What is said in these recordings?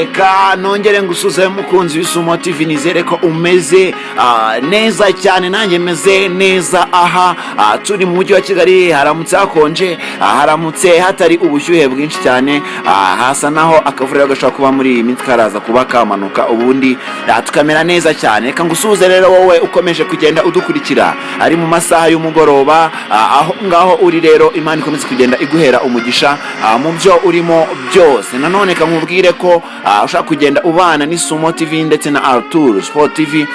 reka nongere ngusuze mukunzi w'Isumo TV, nizere ko umeze neza cyane, nanjye meze neza. Aha turi mu mujyi wa Kigali, haramutse hakonje, haramutse hatari ubushyuhe bwinshi cyane, hasa naho akavuriro gashobora kuba muri iyi minsi karaza kuba kamanuka, ubundi tukamera neza cyane. Reka ngusuze rero wowe ukomeje kugenda udukurikira ari mu masaha y'umugoroba, aho ngaho uri rero, Imana ikomeze kugenda iguhera umugisha mu byo urimo byose. Nanone nkubwire ko ushaka kugenda ubana n'Isumo TV ndetse na Arthur Sport TV,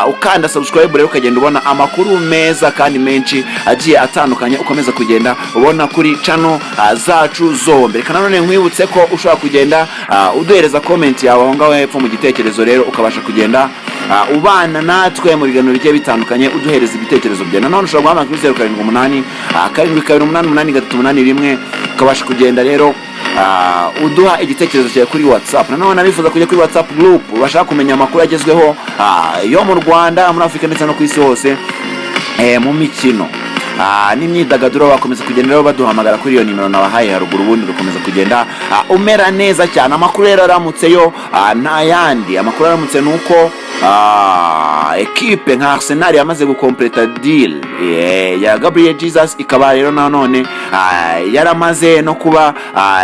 ukanda subscribe rero ukagenda ubona amakuru meza kandi menshi agiye atandukanye, ukomeza kugenda ubona kuri channel zacu zombi. Reka nanone nkwibutse ko ushaka kugenda uduhereza comment yawe aho ngaho hepfo mu gitekerezo, rero ukabasha kugenda ubana natwe mu biganiro bigiye bitandukanye, uduhereza ibitekerezo byawe. Nanone ushobora guhamagara kuri 078 728 ukabasha kugenda rero uduha igitekerezo cyawe kuri WhatsApp. Nanone abifuza kujya kuri WhatsApp group bashaka kumenya amakuru agezweho yo mu Rwanda, muri Afrika ndetse no ku isi hose, mu mikino n'imyidagaduro, bakomeza kugenda rero baduhamagara kuri iyo nimero nabahaye haruguru, ubundi dukomeza kugenda umera neza cyane. Amakuru rero aramutse yo nta yandi, amakuru aramutse nuko equipe nka Arsenal yamaze gukompleta deal ya Gabriel Jesus, ikaba rero nanone yaramaze no kuba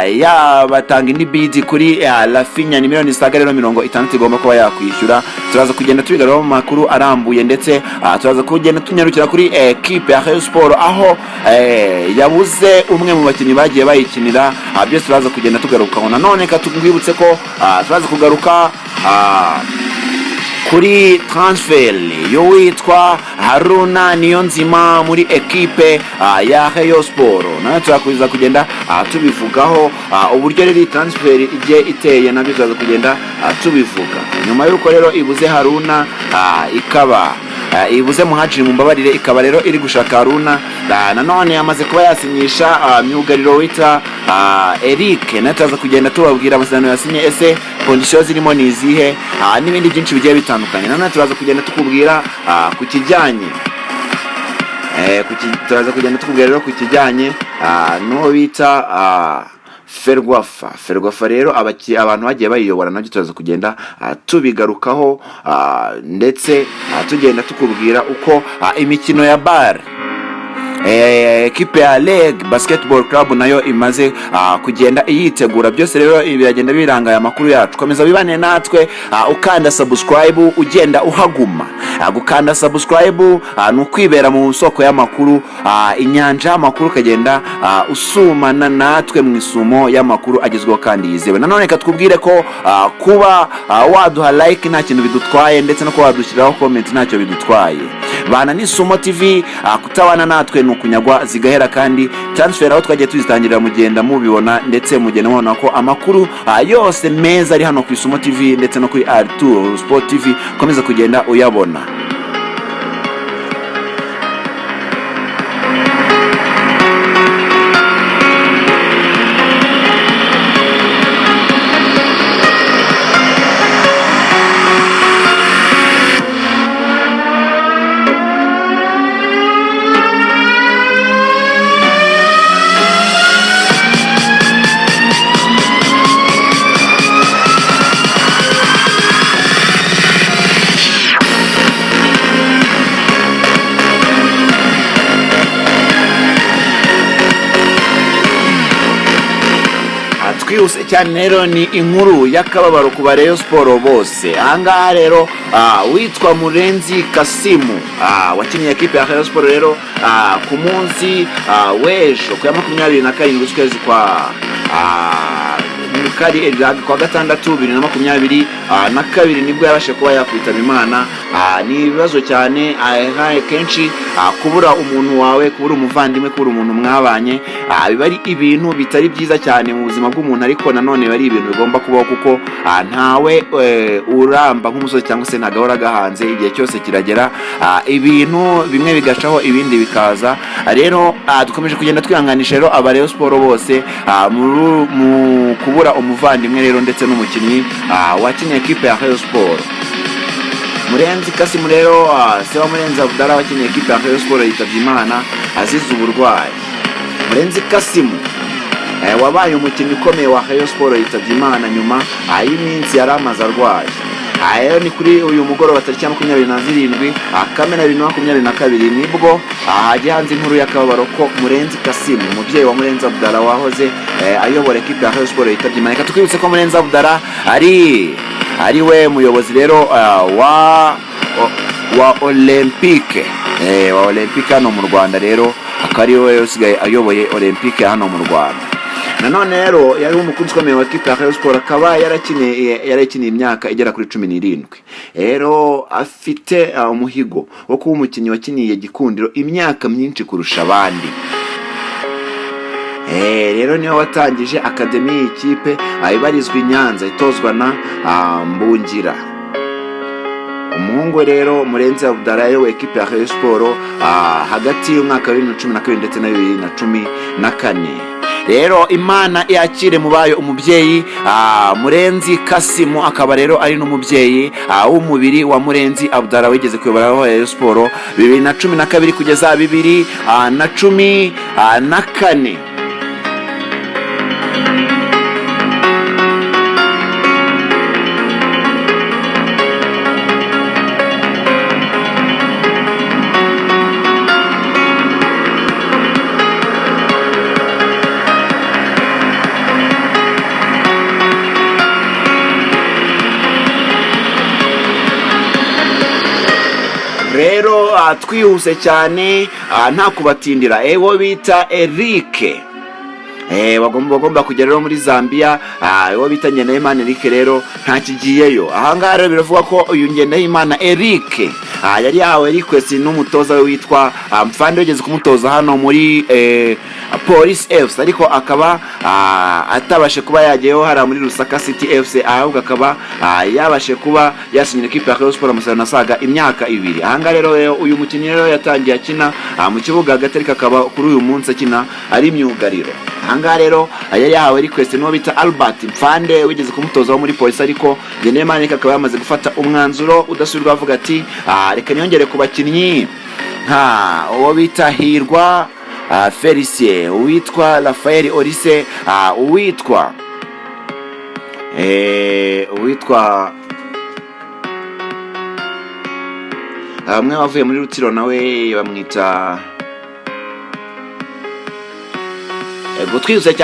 yabatanga indi bid kuri Rafinha ni miliyoni saga rero 60 igomba kuba yakwishyura. Turaza kugenda tubigarura mu makuru arambuye, ndetse turaza kugenda tunyarukira kuri equipe ya Rayon Sport, aho yabuze umwe mu bakinnyi bagiye bayikinira. Byose turaza kugenda tugarukaho. Nanone katungwibutse ko turaza kugaruka kuri transfer yo witwa Haruna Niyonzima muri equipe ya Rayon Sport. Nayo turakuza kugenda tubivugaho uburyo rero transfer igiye iteye, nabyo turaza kugenda tubivuga. Nyuma y'uko rero ibuze Haruna, ikaba ibuze Muhajiri Mumbabarire, ikaba rero iri gushaka Haruna. Nanone yamaze kuba yasinyisha myugariro wita Eric, nayo turaza kugenda tubabwira amasezerano yasinye, ese conditions zirimo ni izihe, n'ibindi byinshi bigiye bitandukanye. Nanone turaza kugenda tukubwira ku kijyanye turaza kugenda tukubwira rero ku kijyanye no bita Ferwafa rero abantu bagiye bayiyobora, nabyo turaza kugenda tubigarukaho, ndetse tugenda tukubwira uko imikino ya bar equipe ya Leg Basketball Club nayo imaze kugenda iyitegura. Byose rero biragenda birangaye amakuru yacu. Komeza bibane natwe, ukanda subscribe ugenda uhaguma. Gukanda subscribe nukwibera mu soko y'amakuru, inyanja y'amakuru, kagenda usumana natwe mu isumo y'amakuru agezweho kandi yizewe. Nanone katubwire ko kuba waduha like nta kintu bidutwaye, ndetse no kuba wadushyiraho comment ntacyo bidutwaye. Bana n'Isumo TV, kutabana natwe nukunyagwa zigahera, kandi transfer aho twagiye tuzitangirira mugenda mubibona, ndetse mugenda mubona ko amakuru yose meza ari hano ku Isumo TV ndetse no kuri Arthur Sport TV, komeza kugenda uyabona. Twihuse cyane rero, ni inkuru y'akababaro ku Rayon Sport bose. Ahangaha rero witwa Murenzi Kasimu wakiniye equipe ya Rayon Sport rero ku munsi w'ejo ku ya 27 z'ukwezi kwa gatandatu 2022 nibwo yabashe kuba yakwitaba Imana. Ni ibibazo cyane kenshi kubura umuntu wawe, kubura umuvandimwe, kubura umuntu mwabanye, biba ari ibintu bitari byiza cyane mu buzima bw'umuntu, ariko nanone bari ibintu bigomba kubaho, kuko ntawe uramba nk'umusozi cyangwa se ntagahora gahanze. Igihe cyose kiragera, ibintu bimwe bigacaho ibindi bikaza. Rero dukomeje kugenda twihanganisha rero aba Rayon Sport bose mu kubura umuvandimwe rero, ndetse n'umukinnyi wakinnye equipe ya Rayon Sport. Murenzi Kasimu rero, se wa Murenzi Abdallah wakinnye equipe ya Rayon Sport yitavye Imana azize uburwayi. Murenzi Kasimu wabaye umukinnyi ukomeye wa Rayon Sport yitabye Imana nyuma y'iminsi yari amaze arwaye. Rero ni kuri uyu mugoroba tariki ya 27 Kamena 2022 nibwo hagiye hanze inkuru y'akababaro ko Murenzi Kasim, umubyeyi wa Murenzi Abdallah wahoze ayobora ekipe ya Rayon Sport yitabye Imana. Reka tukwibutse ko Murenzi Abdallah ari we muyobozi rero wa Olympique wa Olympique hano mu Rwanda, rero akaba ari we usigaye ayoboye Olympique hano mu Rwanda. Nanone rero yari umukunzi ukomeye wa ekipe ya Rayon Sport, akaba yarakiniye imyaka igera kuri 17. Rero afite umuhigo wo kuba umukinnyi wakiniye Gikundiro imyaka myinshi kurusha abandi. Rero niyo watangije akademi y'ikipe ibarizwa i Nyanza itozwa na Mbungira. Umuhungu rero Murenzi Abdallah yayoboye ekipe ya Rayon Sport hagati y'umwaka wa 2012 ndetse na 2014. Rero Imana yakire mubayo umubyeyi Murenzi Kasim, akaba rero ari n'umubyeyi w'umubiri wa Murenzi Abdallah wigeze kuyobora Rayon Sport 2012 kugeza 2014. Rero twihuse cyane nta kubatindira, wo bita Eric bagomba kugera rero muri Zambia. Wo bita Ngendahimana Eric rero ntakigiyeyo. Ahangaha rero biravuga ko uyu Ngendahimana Eric yari yawe request n'umutoza we witwa Mfande wigeze kumutoza hano muri Police FC, ariko akaba atabashe kuba yagiyeho hara muri Lusaka City FC, ahubwo akaba yabashe kuba yasinyira ekipe ya Rayon Sport amasezerano asaga imyaka 2. Ahangaha rero uyu mukinnyi rero yatangiye akina mu kibuga hagati, ariko akaba kuri uyu munsi akina ari myugariro. Ahangaha rero yari yahawe request n'uwo bita Albert Mfande wigeze kumutoza muri Police, ariko Ngendahimana akaba yamaze gufata umwanzuro udasubirwa avuga ati reka nyongere ku bakinnyi uwo bita Hirwa Felicien, uwitwa Raphael Orise, uwitwa umwe wavuye muri Rutiro nawe bamwita twihuse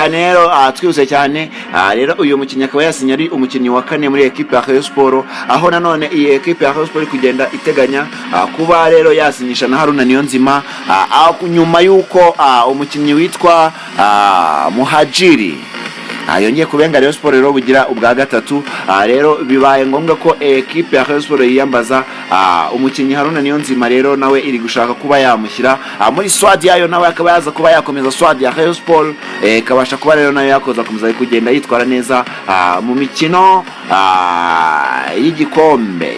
cyane rero uyu mukinnyi akaba yasinye ari umukinnyi wa 4 muri ekipe ya Rayon Sport, aho nanone iyi ekipe ya Rayon Sport kugenda iteganya kuba rero yasinyisha na Haruna Niyonzima nyuma yuko umukinnyi witwa Muhajiri yongeye kubenga Rayon Sport rero bugira ubwa gatatu. Rero bibaye ngombwa ko ekipe ya Rayon Sport yiyambaza umukinnyi Haruna Niyonzima, rero nawe iri gushaka kuba yamushyira muri swad yayo, nawe akaba yaza kuba yakomeza swad ya Rayon Sport, kabasha kuba rero nayo yakoza kumeza kugenda yitwara neza mu mikino y'igikombe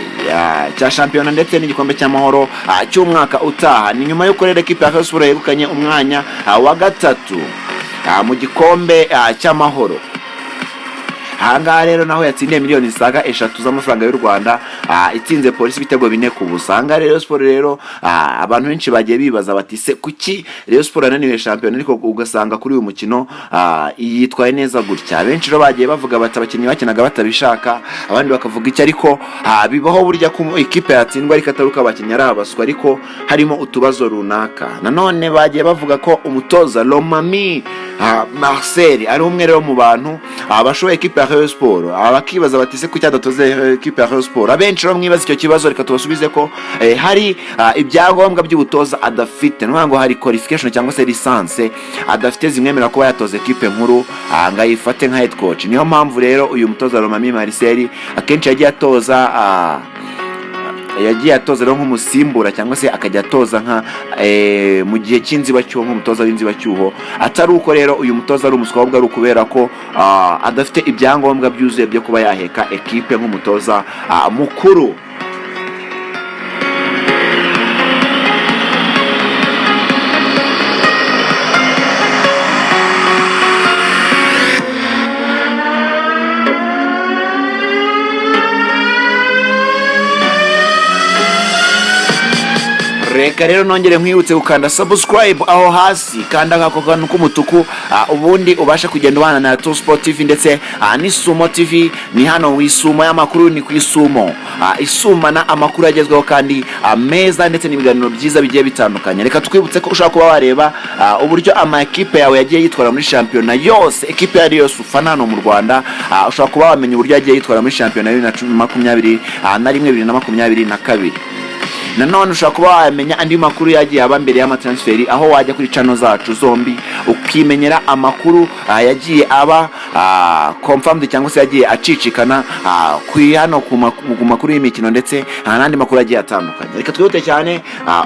cya shampiyona ndetse n'igikombe cy'amahoro cy'umwaka utaha. Ni nyuma y'uko rero ekipe ya Rayon Sport yegukanye umwanya wa gatatu mu gikombe cy'amahoro. Ahangaha rero naho yatsindiye miliyoni zisaga 3 z'amafaranga y'u Rwanda, itsinze Polisi ibitego 4-0. Ahangaha Rayon Sport rero abantu benshi bagiye bibaza bati se kuki Rayon Sport ananiwe shampiyona, ariko ugasanga kuri uyu mukino yitwaye neza gutya. Benshi rero bagiye bavuga bati abakinnyi bakinaga batabishaka, abandi bakavuga iki, ariko bibaho burya ko ikipe yatsindwa ariko ataruka abakinnyi ari abaswa, ariko harimo utubazo runaka. Nanone bagiye bavuga ko umutoza Lomami Marcel ari umwe rero mu bantu bashoboye ekipe ya Rayon Sport, abakibaza bati se kuki adatoze ekipe ya Rayon Sport. Abenshi rero mwibaza icyo kibazo, reka tubasubize ko hari ibyangombwa by'ubutoza adafite, ngo hari qualification cyangwa se license adafite zimwemerera kuba yatoza ekipe nkuru ngayifate nka head coach. Niyo mpamvu rero uyu mutoza Lomami Marcel akenshi yagiye atoza rero nk'umusimbura, cyangwa se akajya atoza nka mu gihe cy'inzibacyuho nk'umutoza w'inzibacyuho. Atari uko rero uyu mutoza ari umuswa, ahubwo ari ukubera ko adafite ibyangombwa byuzuye byo kuba yaheka ekipe nk'umutoza mukuru. reka rero nongere nkwibutse gukanda subscribe aho hasi, kanda ako kantu k'umutuku, ubundi ubasha kugenda ubana na Sport TV ndetse n'Isumo TV. Ni hano w'Isumo y'amakuru, ni ku Isumo isumana amakuru agezweho kandi meza ndetse n'ibiganiro byiza bigiye bitandukanye. Reka twibutse ko ushaka kuba wareba uburyo ama equipe yawe yagiye yitwara muri championnat yose, equipe yari yose ufana hano mu Rwanda, ushaka kuba wamenya uburyo yagiye yitwara muri championnat 2021 2022. Nanone ushaka kuba wamenya andi makuru yagiye aba mbere y'amatransferi, aho wajya kuri channel zacu zombi ukimenyera amakuru yagiye aba confirmed cyangwa se yagiye acicikana kuri hano ku makuru y'imikino ndetse n'andi makuru yagiye atandukanye. Reka twihute cyane.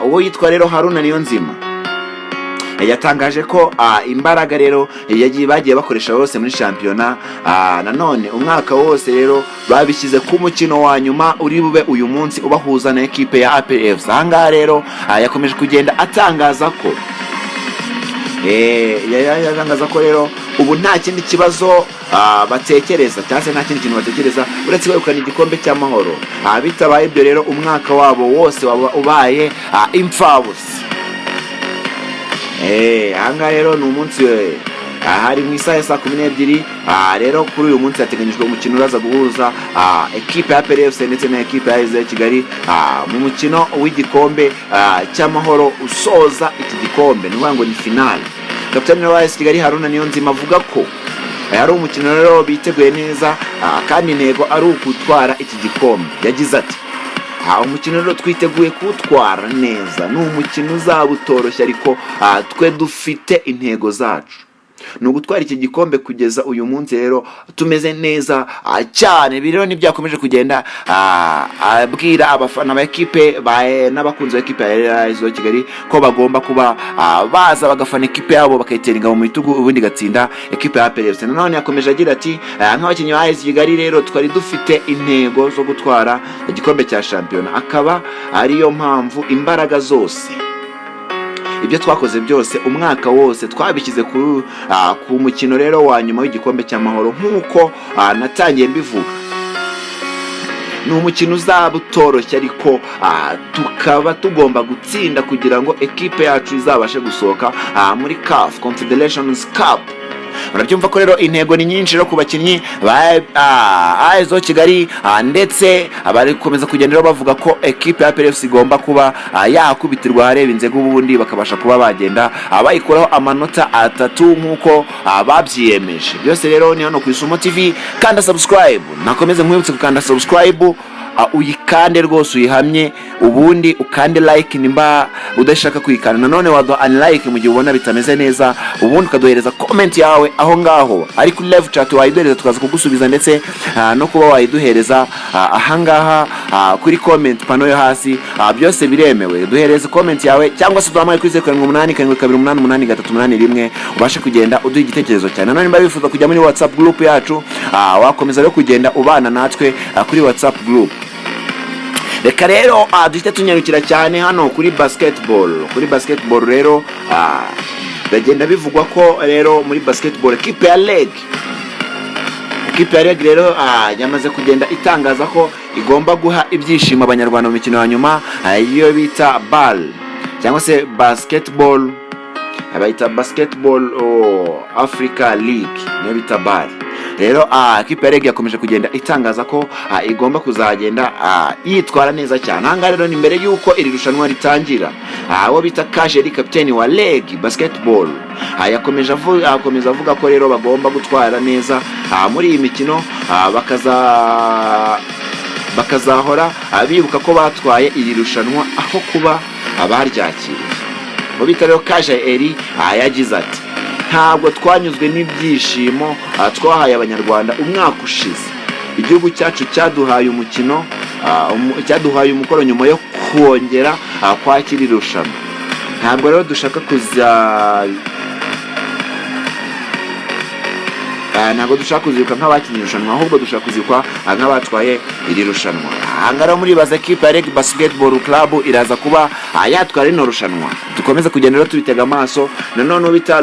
Uwo yitwa rero Haruna Niyonzima yatangaje ko imbaraga rero bagiye bakoresha bose muri shampiyona, nanone umwaka wose rero babishyize ku mukino wa nyuma uri bube uyu munsi ubahuza na equipe ya APR FC. Ahangaha rero yakomeje kugenda atangaza ko yatangaza ko rero ubu nta kindi kibazo batekereza cyangwa se nta kindi kintu batekereza uretse kwegukana igikombe cy'amahoro. Bitabaye ibyo rero umwaka wabo wose waba ubaye imfabusa. Ahangaha rero ni umunsi hari mu isaha ya 12 rero kuri uyu munsi hateganyijwe umukino uraza guhuza equipe ya APR FC ndetse na equipe ya AS Kigali mu mukino w'igikombe cy'amahoro usoza iki gikombe, ni ngo ni finale. Kapiteni wa AS Kigali Haruna Niyonzima avuga ko ari umukino rero biteguye neza kandi intego ari ukutwara iki gikombe. Yagize ati umukino rero twiteguye kutwara neza, ni umukino uzabutoroshye ariko twe dufite intego zacu ni ugutwara iki gikombe. Kugeza uyu munsi rero tumeze neza cyane. Birero nibyakomeje kugenda abwira abafana ba equipe n'abakunzi ba equipe ya AS Kigali ko bagomba kuba baza bagafana equipe yabo bakayiteringa mu bitugu ubundi gatsinda equipe ya APR FC. Nanone yakomeje agira ati nk'abakinnyi ba AS Kigali rero twari dufite intego zo gutwara igikombe cya shampiyona, akaba ariyo mpamvu imbaraga zose ibyo twakoze byose umwaka wose twabishyize ku mukino rero wa nyuma w'igikombe cy'amahoro. Nk'uko natangiye mbivuga, ni umukino uzabutoroshye ariko tukaba tugomba gutsinda kugira ngo equipe yacu izabashe gusohoka muri CAF Confederations Cup. Urabyumva ko rero intego ni nyinshi rero ku bakinnyi ba AS Kigali ndetse abari komeza kugenda bavuga ko equipe ya APR FC igomba kuba yakubitirwa hareba inzego ubundi bakabasha kuba bagenda bayikoraho amanota 3 nkuko babyiyemeje. Byose rero ni hano ku Isumo TV. Kanda subscribe, nakomeze nkwibutse gukanda subscribe, uyikande rwose uyihamye, ubundi ukande like nimba udashaka kuyikanda. Nanone wado unlike mu gihe ubona bitameze neza, ubundi ukaduhereza comment yawe aho ngaho ari kuri live chat, wayiduhereza tukaza kugusubiza ndetse no kuba wayiduhereza ahangaha kuri comment pano yo hasi. Byose biremewe, duhereze comment yawe cyangwa se duhamagaye kuri 0888288381 ubashe kugenda uduha igitekerezo cyane. Nanone mba bifuza kujya muri WhatsApp group yacu, wakomeza rero kugenda ubana natwe kuri WhatsApp group. Reka rero duhita tunyarukira cyane hano kuri basketball. Kuri basketball rero bagenda bivugwa ko rero muri basketball equipe ya Leg rero yamaze kugenda itangaza ko igomba guha ibyishimo abanyarwanda mu mikino ya nyuma iyo bita BAL cyangwa se basketball, abayita basketball Africa League niyo bita BAL. Rero equipe ya Leg yakomeje kugenda itangaza ko igomba kuzagenda yitwara neza cyane. Hanga rero ni mbere yuko iri rushanwa ritangira, abo bita Kajeri kapiteni wa Leg basketball yakomeje avuga ko rero bagomba gutwara neza muri iyi mikino, bakazahora bibuka ko batwaye iri rushanwa aho kuba abaryakiriye. Bo bita rero Kajeri yagize ati ntabwo twanyuzwe n'ibyishimo twahaye abanyarwanda umwaka ushize. Igihugu cyacu cyaduhaye umukino, cyaduhaye umukoro nyuma yo kongera kwakira irushanwa. Ntabwo rero dushaka kuziruka nk'abakinnyi irushanwa, ahubwo dushaka kuzikwa nk'abatwaye iri rushanwa. Ahangara muri baza equipe ya Leg Basketball Club iraza kuba yatwara ino rushanwa. Dukomeza kugenda rero tubitega amaso. Nanone ubita